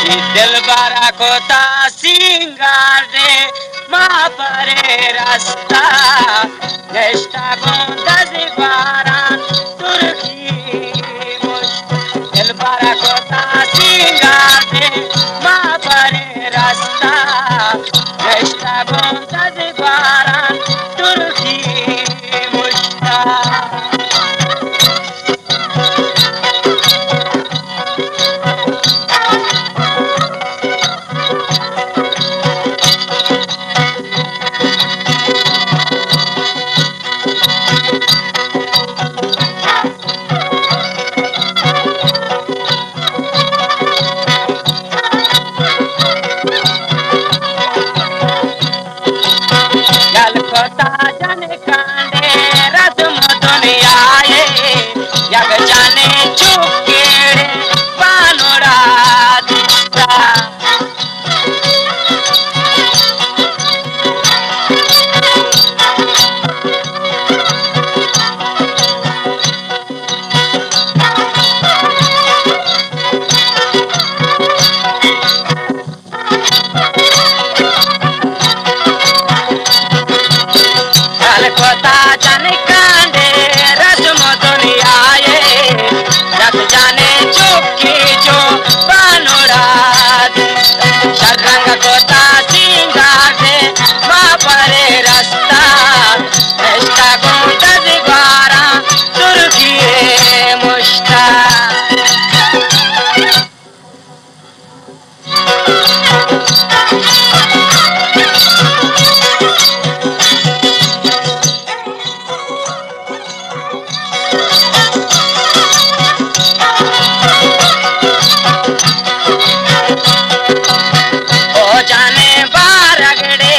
दिल बारा कोता सिंगार दे माँ परे रास्ता नेस्टा गोंदा दिवारा तुर्की दिल बारा कोता सिंगार दे माँ परे रास्ता नेस्टा गोंदा दिवारा तुर्की मुश्ता कोता जाने कांडे रस्म दुनिया यग जाने चुकेड़े बानोड़ा दिस्ता कोता जाने कांडे रस्म दुनिया जग जाने चुकी जो बानोड़ा शरंग कोता सिंगार दे माँ परे रास्ता नेस्टा गोंदा दिवारा तुर्की मुश्ता जाने बारगड़े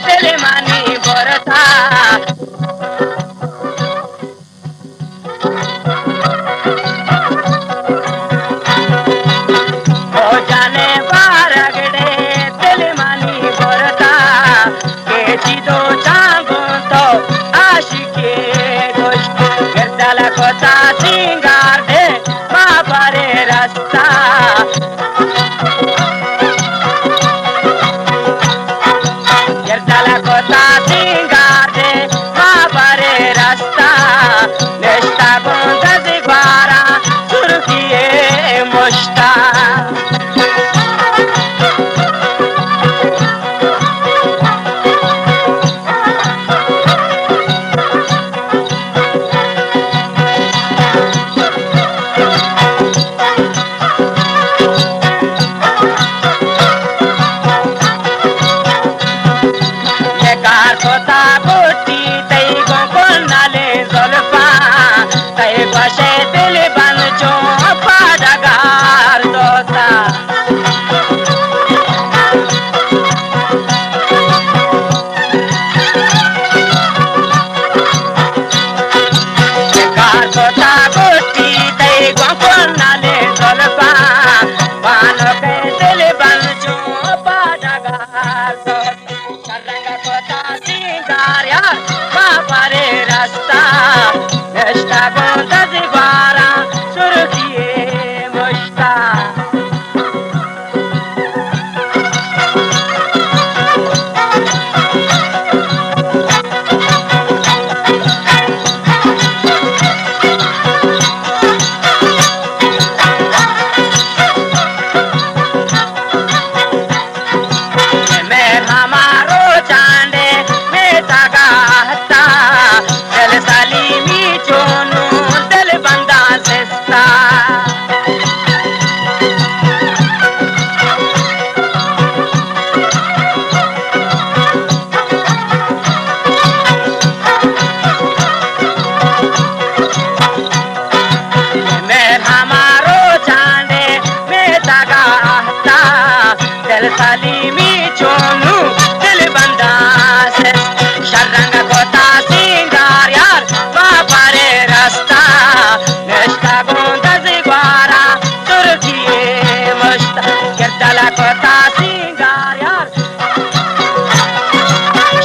दिल मानी बोरता ओ जाने बारगड़े दिल मानी बोरता के जीतो चांगो तो आशिके गोश्त गिरदला कोता सिंगार दे माँ परे रास्ता कोता सिंगार दे माँ परे रास्ता नेस्टा गोंदा दिवारा तुर्की मुश्ता कोता गोटी तई गो नाले जोलफा तई बसे दिल बन जो पाडगार दोता कोता गोटी तई गो नाले जोलफा बानो के दिल बन जो पाडगार दोता कोता सिंगार यार माँ परे रास्ता नेस्टा गोंदा दिवारा तुर्की मुश्ता सलीमी चोनू दिल बंदा से शरंग कोता सिंगार यार माँ परे रास्ता नेस्टा गोंदा दिवारा तुर्की मुश्ता गिरदला कोता सिंगार यार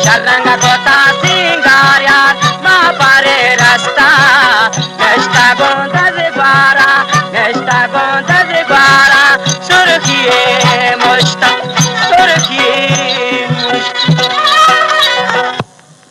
शरंग कोता सिंगार यार माँ परे रास्ता